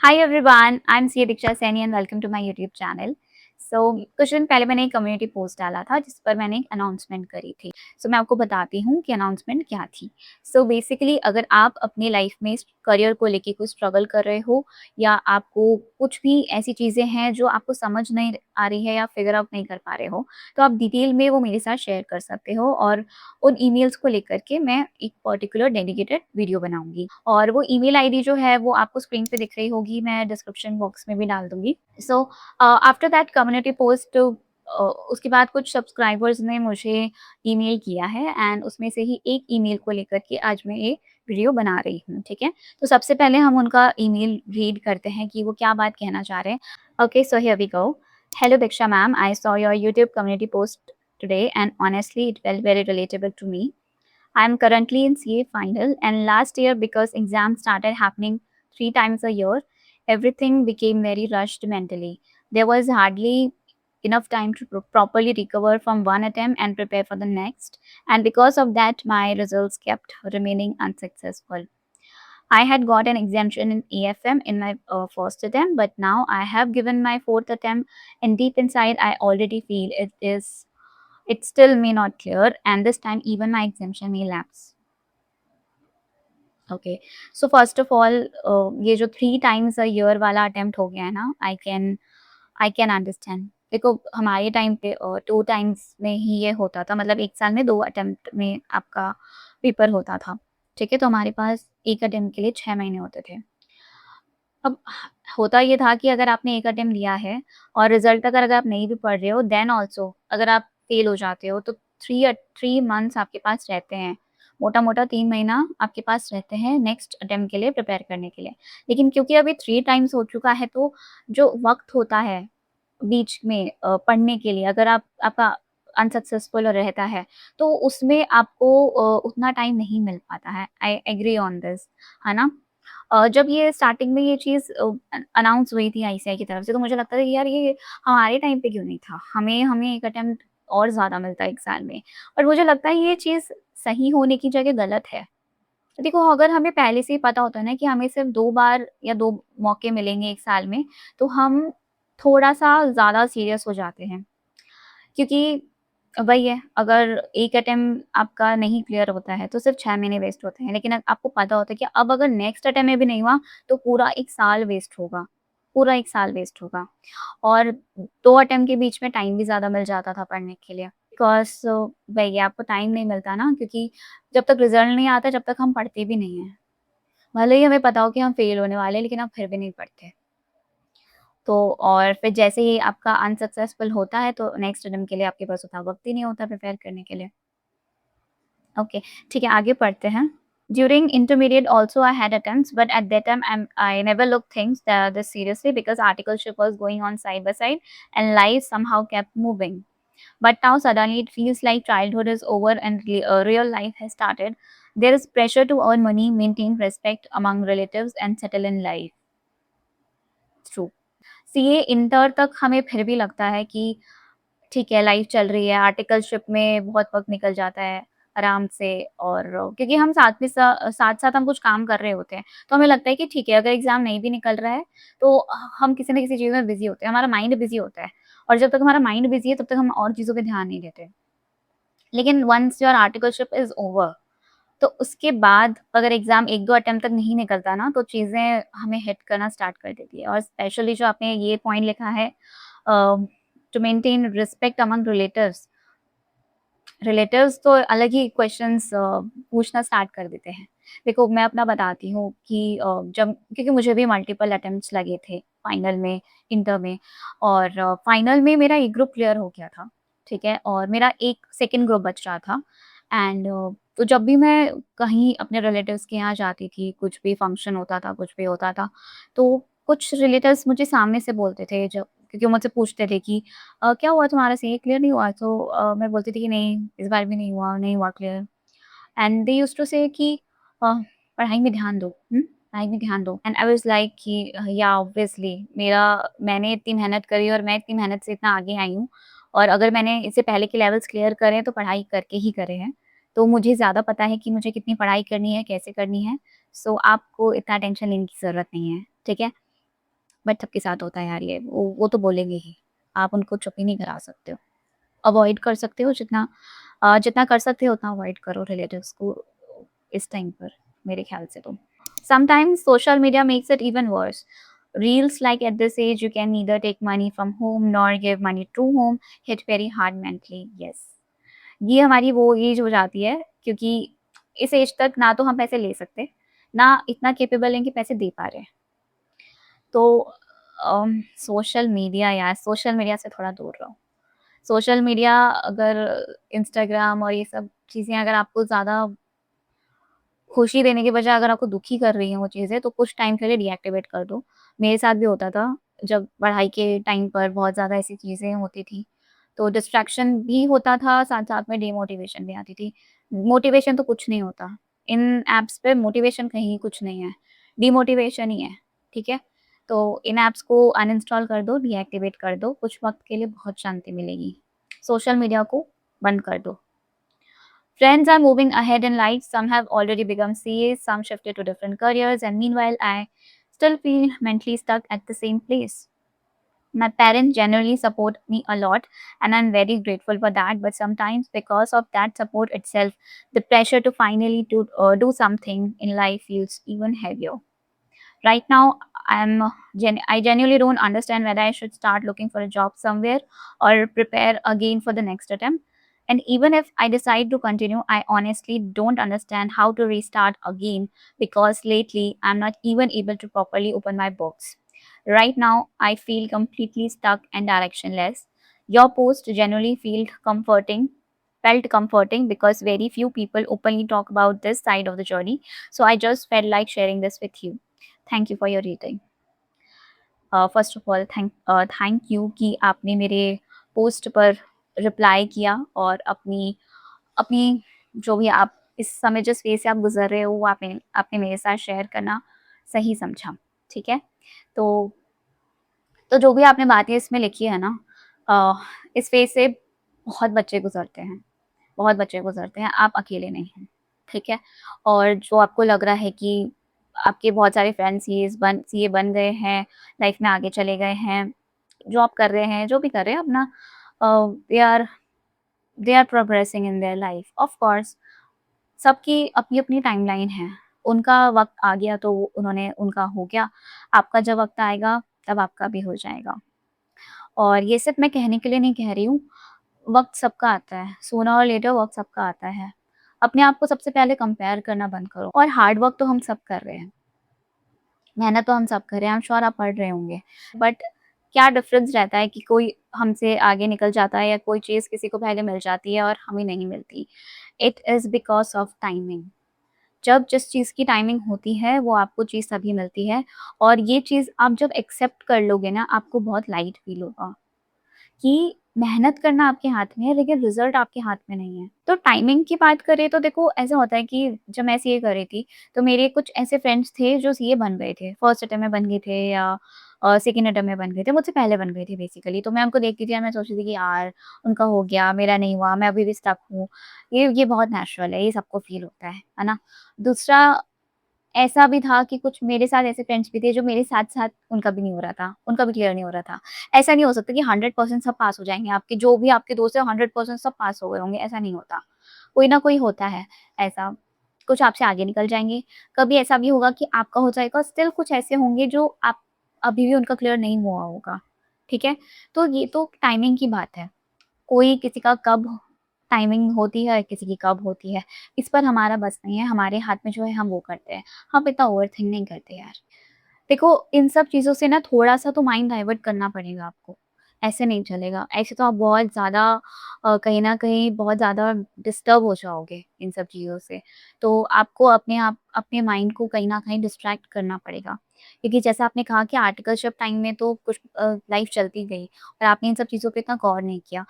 Hi everyone, I am C Diksha Saini and welcome to my YouTube channel. So कुछ दिन पहले मैंने एक कम्युनिटी पोस्ट डाला था जिस पर मैंने एक अनाउंसमेंट करी थी। मैं आपको बताती हूँ कि अनाउंसमेंट क्या थी। बेसिकली अगर आप अपनी लाइफ में करियर को लेके कोई स्ट्रगल कर रहे हो या आपको कुछ भी ऐसी चीज़ें हैं जो आपको समझ नहीं आ रही है या फिगर आउट नहीं कर पा रहे हो, तो आप डिटेल में वो मेरे साथ शेयर कर सकते हो और उन ईमेल्स को लेकर के मैं एक पर्टिकुलर डेडिकेटेड वीडियो बनाऊँगी और वो ईमेल आईडी जो है वो आपको स्क्रीन पे दिख रही होगी, मैं डिस्क्रिप्शन बॉक्स में भी डाल दूँगी। आफ्टर दैट कम्युनिटी पोस्ट उसके बाद कुछ सब्सक्राइबर्स ने मुझे ईमेल किया है एंड उसमें से ही एक ईमेल को लेकर के आज मैं ये वीडियो बना रही हूँ, ठीक है? तो सबसे पहले हम उनका ईमेल रीड करते हैं कि वो क्या बात कहना चाह रहे हैं। Okay, so here we go. Hello Diksha ma'am, I saw your YouTube community post today and honestly it felt very relatable to me. I am currently in CA final and last year because exams started happening 3 times a year, everything became very rushed mentally. There was hardly enough time to properly recover from one attempt and prepare for the next, and because of that my results kept remaining unsuccessful. I had got an exemption in AFM in my first attempt, but now I have given my fourth attempt, and deep inside, I already feel it still may not clear, and this time even my exemption may lapse. Okay, so first of all ये जो 3 times a year वाला attempt हो गया है ना, I can understand. देखो हमारे time पे 2 टाइम्स में ही ये होता था, मतलब 1 साल में 2 अटेम्प्ट में आपका पेपर होता था, ठीक है? तो हमारे पास एक अटेम्प्ट के लिए 6 महीने होते थे। अब होता ये था कि अगर आपने एक अटेम्प्ट दिया है और रिजल्ट अगर अगर आप नहीं भी पढ़ रहे हो, देन ऑल्सो अगर आप फेल हो जाते हो तो 3 मंथ्स आपके पास रहते हैं। मोटा-मोटा 3 महीना आपके पास रहते हैं नेक्स्ट अटेम्प्ट के लिए प्रिपेयर करने के लिए। लेकिन क्योंकि अभी 3 टाइम्स हो चुका है, तो जो वक़्त होता है बीच में पढ़ने के लिए, अगर आपका अनसक्सेसफुल रहता है, तो उसमें आपको उतना टाइम नहीं मिल पाता है। आई एग्री ऑन दिस, है ना? जब ये स्टार्टिंग में ये चीज़ अनाउंस हुई थी आईसीएआई की तरफ से, तो मुझे लगता था कि यार ये हमारे टाइम पे क्यों नहीं था? हमें हमें 1 अटेम्प्ट और ज़्यादा मिलता 1 साल में। और मुझे लगता है ये चीज़ सही होने की जगह गलत है। देखो अगर हमें पहले से ही पता होता है ना कि हमें सिर्फ़ 2 बार या 2 मौके मिलेंगे 1 साल में, तो हम थोड़ा-सा ज़्यादा सीरियस हो जाते हैं। क्योंकि वही है, अगर एक अटेम्प्ट आपका नहीं क्लियर होता है, तो सिर्फ़ 6 महीने वेस्ट होते हैं। लेकिन आपको पता होता है कि अब अगर नेक्स्ट अटेम्प्ट में भी नहीं हुआ, तो पूरा 1 साल वेस्ट होगा, पूरा 1 साल वेस्ट होगा। और 2 अटेम्प्ट के बीच में टाइम भी ज़्यादा मिल जाता था पढ़ने के लिए। बिकॉज़ वही है, आपको टाइम नहीं मिलता ना, क्योंकि जब तक रिज़ल्ट नहीं आता, जब तक हम पढ़ते भी नहीं हैं। भले ही हमें पता हो कि हम फेल होने वाले हैं, लेकिन हम फिर भी नहीं पढ़ते। तो और फिर जैसे ही आपका अनसक्सेसफुल होता है, तो नेक्स्ट अटेम्प्ट के लिए आपके पास उतना वक़्त ही नहीं होता प्रिपेयर करने के लिए। ओके, ठीक है, आगे पढ़ते हैं। During intermediate also I had attempts, but at that time I never looked things this seriously because articleship was going on side by side and life somehow kept moving. But now suddenly it feels like childhood is over and real life has started. There is pressure to earn money, maintain respect among relatives and settle in life. True. CA inter तक हमें फिर भी लगता है कि ठीक है, life चल रही है, आर्टिकलशिप में बहुत वक़्त निकल जाता है आराम से, और क्योंकि हम साथ-साथ हम कुछ काम कर रहे होते हैं, तो हमें लगता है कि ठीक है, अगर एग्ज़ाम नहीं भी निकल रहा है, तो हम किसी न किसी चीज़ में बिज़ी होते हैं, हमारा माइंड बिज़ी होता है और जब तक हमारा माइंड बिज़ी है, तब तक हम और चीज़ों पे ध्यान नहीं देते। लेकिन once your articleship is over, तो उसके बाद अगर एग्ज़ाम 1-2 अटेम्प्ट तक नहीं निकलता ना, तो चीज़ें हमें हिट करना स्टार्ट कर देती है। और स्पेशली जो आपने ये पॉइंट लिखा है, to maintain respect among relatives. Relatives तो अलग ही क्वेश्चंस पूछना स्टार्ट कर देते हैं। देखो मैं अपना बताती हूँ कि जब क्योंकि मुझे भी मल्टीपल अटेम्प्ट्स लगे थे फाइनल में, इंटर में, और फाइनल में मेरा एक ग्रुप क्लियर हो गया था, ठीक है? और मेरा एक सेकंड ग्रुप बच रहा था एंड तो जब भी मैं कहीं अपने रिलेटिव्स के यहाँ जाती थी, कुछ भी फंक्शन होता था, कुछ भी होता था, तो कुछ रिलेटिव्स मुझे सामने से बोलते थे, जब क्योंकि वो मुझसे पूछते थे कि क्या हुआ तुम्हारा सीए क्लियर नहीं हुआ? तो मैं बोलती थी कि नहीं, इस बार भी नहीं हुआ clear. And they used to say कि पढ़ाई में ध्यान दो, पढ़ाई में ध्यान दो। एंड आई वाज़ लाइक कि या ऑब्वियसली मैंने इतनी मेहनत करी और मैं इतनी मेहनत से इतना आगे आई हूँ, और अगर मैंने इससे पहले के लेवल्स क्लियर करे हैं, तो पढ़ाई करके ही करे हैं। तो मुझे ज़्यादा पता है कि मुझे कितनी पढ़ाई करनी है, कैसे करनी है। सो आपको इतना टेंशन लेने की ज़रूरत नहीं है, ठीक है? बट सबके साथ होता है यार ये, वो तो बोलेंगे ही, आप उनको चुप ही नहीं करा सकते हो। अवॉइड कर सकते हो जितना जितना कर सकते हो उतना अवॉइड करो रिलेटिव्स को इस टाइम पर, मेरे ख्याल से तो। Sometimes social media makes it even worse. Reels like at this age you can neither take money from home nor give money to home hit very hard mentally. Yes. ये हमारी वो एज हो जाती है क्योंकि इस एज तक ना तो हम पैसे ले सकते, ना इतना कैपेबल हैं कि पैसे दे पा रहे हैं। तो सोशल मीडिया यार, सोशल मीडिया से थोड़ा दूर रहो। सोशल मीडिया अगर इंस्टाग्राम और ये सब चीज़ें अगर आपको ज़्यादा खुशी देने के बजाय अगर आपको दुखी कर रही हैं वो चीज़ें, तो कुछ टाइम के लिए डीएक्टिवेट कर दो। मेरे साथ भी होता था, जब पढ़ाई के टाइम पर बहुत ज़्यादा ऐसी चीज़ें होती थी, तो डिस्ट्रैक्शन भी होता था, साथ-साथ में डिमोटिवेशन भी आती थी। मोटिवेशन तो कुछ नहीं होता, इन ऐप्स पे मोटिवेशन कहीं कुछ नहीं है, डिमोटिवेशन ही है, ठीक है? तो इन ऐप्स को अनइंस्टॉल कर दो, डीएक्टिवेट कर दो, कुछ वक़्त के लिए बहुत शांति मिलेगी। सोशल मीडिया को बंद कर दो। Friends are moving ahead in life. Some have already become CAs, some shifted to different careers, and meanwhile, I still feel mentally stuck at the same place. My parents generally support me a lot, and I'm very grateful for that. But sometimes, because of that support itself, the pressure to finally do something in life feels even heavier. Right now, I genuinely don't understand whether I should start looking for a job somewhere or prepare again for the next attempt. And even if I decide to continue, I honestly don't understand how to restart again because lately I'm not even able to properly open my books. Right now, I feel completely stuck and directionless. Your post genuinely felt comforting because very few people openly talk about this side of the journey. So I just felt like sharing this with you. Thank you for your reading. First of all thank you कि आपने मेरे post पर reply किया और अपनी अपनी जो भी आप इस समय जिस फेज़ से आप गुज़र रहे हो वो आपने आपने मेरे साथ शेयर करना सही समझा, ठीक है? तो जो भी आपने बातें इसमें लिखी है ना, इस फेज़ से बहुत बच्चे गुज़रते हैं, बहुत बच्चे गुज़रते हैं, आप अकेले नहीं हैं। ठीक है? और जो आपको लग रहा है कि आपके बहुत सारे फ्रेंड्स सीए बन गए हैं, लाइफ में आगे चले गए हैं, जॉब कर रहे हैं, जो भी कर रहे हैं अपना they are progressing in their life. Of course सबकी अपनी-अपनी टाइमलाइन है। उनका वक़्त आ गया तो उन्होंने उनका हो गया, आपका जब वक़्त आएगा तब आपका भी हो जाएगा। और ये सिर्फ़ मैं कहने के लिए नहीं कह रही हूँ, वक़्त सबका आता है, सूनर और लेटर वक़्त सबका आता है। अपने आप को सबसे पहले कंपेयर करना बंद करो और हार्ड वर्क तो हम सब कर रहे हैं, मेहनत तो हम सब कर रहे हैं, आई एम श्योर आप पढ़ रहे होंगे। बट क्या डिफ़रेंस रहता है कि कोई हमसे आगे निकल जाता है या कोई चीज़ किसी को पहले मिल जाती है और हमें नहीं मिलती। It is because of timing. जब जिस चीज़ की टाइमिंग होती है, वो आपको चीज़ तभी मिलती है और ये चीज़ आप जब एक्सेप्ट कर लोगे ना, आपको बहुत लाइट फ़ील होगा। कि मेहनत करना आपके हाथ में है, लेकिन रिज़ल्ट आपके हाथ में नहीं है। तो टाइमिंग की बात करें तो देखो ऐसा होता है कि जब मैं सीए कर रही थी, तो मेरे कुछ ऐसे फ्रेंड्स थे जो सीए बन गए थे। फर्स्ट अटेम्प्ट में बन गए थे या सेकंड अटेम्प्ट में बन गए थे, मुझसे पहले बन गए थे बेसिकली। तो मैं उनको देखती थी और मैं सोचती थी कि यार उनका हो गया, मेरा नहीं हुआ, मैं अभी भी स्टक हूँ। ये बहुत नेचुरल है, ये सबको फ़ील होता है ना? दूसरा ऐसा भी था कि कुछ मेरे साथ ऐसे फ्रेंड्स भी थे जो मेरे साथ-साथ उनका भी नहीं हो रहा था, उनका भी क्लियर नहीं हो रहा था। ऐसा नहीं हो सकता कि 100% सब पास हो जाएँगे आपके जो भी आपके दोस्त हैं 100% सब पास हो गए होंगे, ऐसा नहीं होता। कोई ना कोई होता है ऐसा, कुछ आपसे आगे निकल जाएँगे, कभी ऐसा भी होगा कि आपका हो जाएगा, स्टिल कुछ ऐसे होंगे जो आप अभी भी उनका क्लियर नहीं हुआ होगा, ठीक है? तो ये तो टाइमिंग की बात है। कोई किसी का कब टाइमिंग होती है, किसी की कब होती है, इस पर हमारा बस नहीं है, हमारे हाथ में जो है हम वो करते हैं। हम इतना ओवरथिंक नहीं करते यार। देखो इन सब चीज़ों से ना थोड़ा-सा तो माइंड डाइवर्ट करना पड़ेगा आपको, ऐसे नहीं चलेगा। ऐसे तो आप बहुत ज़्यादा कहीं न कहीं बहुत ज़्यादा डिस्टर्ब हो जाओगे इन सब चीज़ों से। तो आपको अपने आप अपने माइंड को कहीं न कहीं डिस्ट्रैक्ट करना पड़ेगा। क्योंकि जैसा आपने कहा कि आर्टिकलशिप टाइम में तो कुछ लाइफ़ चलती गई और आपने इन सब चीज़ों पे इतना गौर नहीं किया।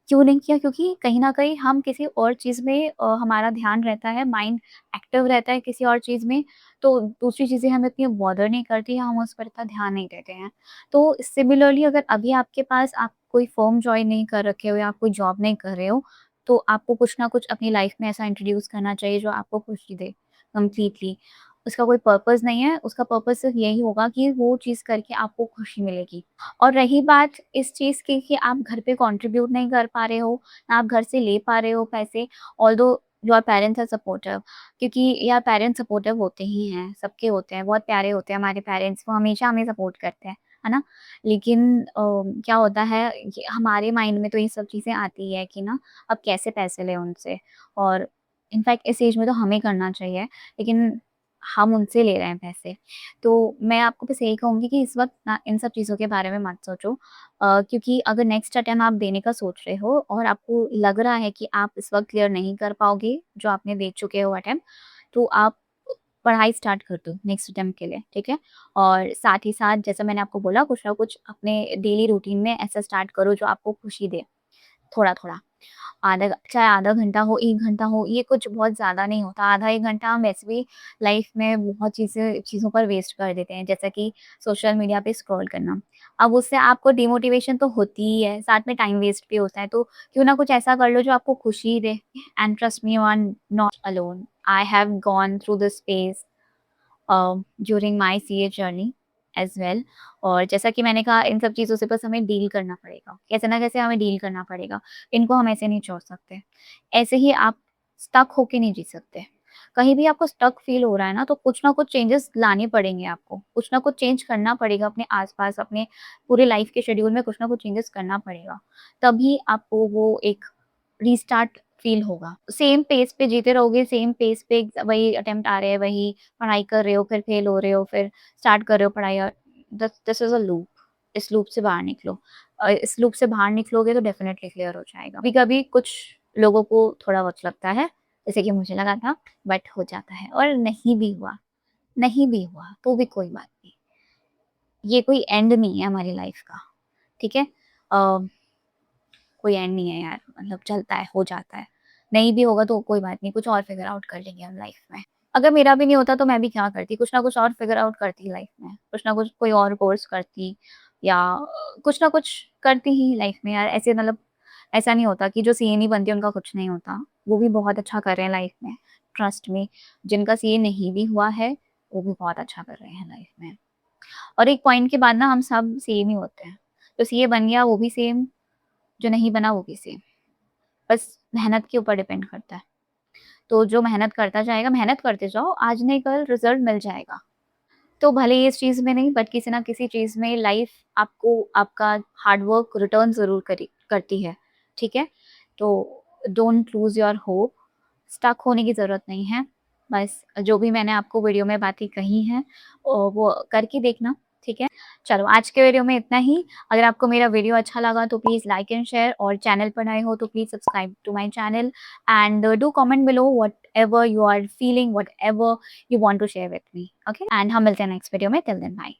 क्यों नहीं किया? क्योंकि कहीं न कहीं हम किसी और चीज़ में हमारा ध्यान रहता है, माइंड एक्टिव रहता है किसी और चीज़ में, तो दूसरी चीज़ें हमें इतनी बॉदर नहीं करती, हम उस पर इतना ध्यान नहीं देते हैं। तो सिमिलरली अगर अभी आपके पास आप कोई फ़र्म जॉइन नहीं कर रखे हो या आप कोई जॉब नहीं कर रहे हो, तो आपको कुछ ना कुछ अपनी लाइफ़ में ऐसा इंट्रोड्यूस करना चाहिए जो आपको खुशी दे कंप्लीटली। उसका कोई पर्पस नहीं है, उसका पर्पस सिर्फ़ यही होगा कि वो चीज़ करके आपको खुशी मिलेगी। और रही बात इस चीज़ की कि आप घर पे कंट्रीब्यूट नहीं कर पा रहे हो, ना आप घर से ले पा रहे हो पैसे, although your parents are supportive, क्योंकि यार पेरेंट्स सपोर्टिव होते ही हैं, सबके होते हैं, बहुत प्यारे होते हैं हमारे पेरेंट्स, वो हमेशा हमें सपोर्ट करते हैं, है ना? लेकिन क्या होता है कि हमारे माइंड में तो ये सब चीज़ें आती है कि ना अब कैसे पैसे लें उनसे, और इनफैक्ट इस एज में तो हमें करना चाहिए, लेकिन हम उनसे ले रहे हैं पैसे। तो मैं आपको बस यही कहूँगी कि इस वक़्त ना इन सब चीज़ों के बारे में मत सोचो, क्योंकि अगर नेक्स्ट अटेम्प्ट आप देने का सोच रहे हो और आपको लग रहा है कि आप इस वक़्त क्लियर नहीं कर पाओगे, जो आपने दे चुके हो अटेम्प्ट, तो आप पढ़ाई स्टार्ट कर दो नेक्स्ट अटेम्प्ट के लिए, ठीक है? और साथ ही साथ जैसा मैंने आपको बोला, कुछ ना कुछ अपने डेली रूटीन में ऐसा स्टार्ट करो जो आपको खुशी दे, थोड़ा-थोड़ा। चाहे आधा घंटा हो, 1 घंटा हो, ये कुछ बहुत ज़्यादा नहीं होता। आधा 1 घंटा हम वैसे भी लाइफ़ में बहुत चीज़ों पर वेस्ट कर देते हैं, जैसा कि सोशल मीडिया पे स्क्रॉल करना। अब उससे आपको डिमोटिवेशन तो होती ही है, साथ में टाइम वेस्ट भी होता है, तो क्यों ना कुछ ऐसा कर लो जो आपको खुशी दे। And trust me, you are not alone. I have gone through this phase during my CA journey as well. और जैसा कि मैंने कहा, इन सब चीज़ों से बस हमें डील करना पड़ेगा, कैसे ना कैसे हमें डील करना पड़ेगा। इनको हम ऐसे नहीं छोड़ सकते। ऐसे ही आप स्टक होके नहीं जी सकते। कहीं भी आपको स्टक फ़ील हो रहा है ना, तो कुछ ना कुछ चेंजेस लाने पड़ेंगे आपको। कुछ ना कुछ चेंज करना पड़ेगा अपने आस-पास, अपने पूरे लाइफ़ के शेड्यूल में कुछ ना कुछ चेंजेस करना पड़ेगा। तभी आपको वो एक रीस्टार्ट फ़ील होगा। सेम पेस पे जीते रहोगे, सेम पेस पे वही अटेम्प्ट आ रहे हैं, वही पढ़ाई कर रहे हो, फिर फेल हो रहे हो, फिर स्टार्ट कर रहे हो पढ़ाई, और दिस इज़ अ लूप। इस लूप से बाहर निकलो। इस लूप से बाहर निकलोगे तो डेफ़िनेटली क्लियर हो जाएगा। कभी-कभी कुछ लोगों को थोड़ा वक़्त लगता है, जैसे कि मुझे लगा था, बट हो जाता है, और नहीं भी हुआ तो भी कोई बात नहीं। ये कोई एंड नहीं है हमारी लाइफ़ का, ठीक है? अ कोई एंड नहीं है यार, मतलब चलता है, हो जाता है। नहीं भी होगा तो कोई बात नहीं, कुछ और फिगर आउट कर लेंगे हम लाइफ में। अगर मेरा भी नहीं होता तो मैं भी क्या करती, कुछ ना कुछ और फिगर आउट करती लाइफ में, कुछ ना कुछ कोई और कोर्स करती, या कुछ ना कुछ करती ही लाइफ में यार। ऐसे मतलब ऐसा नहीं होता कि जो सीए नहीं बनती उनका कुछ नहीं होता, वो भी बहुत अच्छा कर रहे हैं लाइफ में, ट्रस्ट मी। जिनका सीए नहीं भी हुआ है, वो भी बहुत अच्छा कर रहे हैं लाइफ में। और एक पॉइंट के बाद ना हम सब सेम ही होते हैं, जो सीए बन गया वो भी सेम, जो नहीं बना वो भी सेम। बस मेहनत के ऊपर डिपेंड करता है। तो जो मेहनत करता जाएगा, मेहनत करते जाओ, आज नहीं कल रिज़ल्ट मिल जाएगा। तो भले ही इस चीज़ में नहीं, बट किसी न किसी चीज़ में लाइफ़ आपको आपका हार्ड वर्क रिटर्न ज़रूर करती है, ठीक है? तो don't lose your hope, stuck होने की ज़रूरत नहीं है। बस जो भी मैंने आपको वीडियो में बातें कही हैं, वो करके देखना, ठीक है? चलो, आज के वीडियो में इतना ही। अगर आपको मेरा वीडियो अच्छा लगा तो प्लीज़ लाइक एंड शेयर, और चैनल पर नए हो तो please subscribe to my channel, and do comment below whatever you are feeling, whatever you want to share with me. Okay? And हम मिलते हैं नेक्स्ट वीडियो में। Till then bye.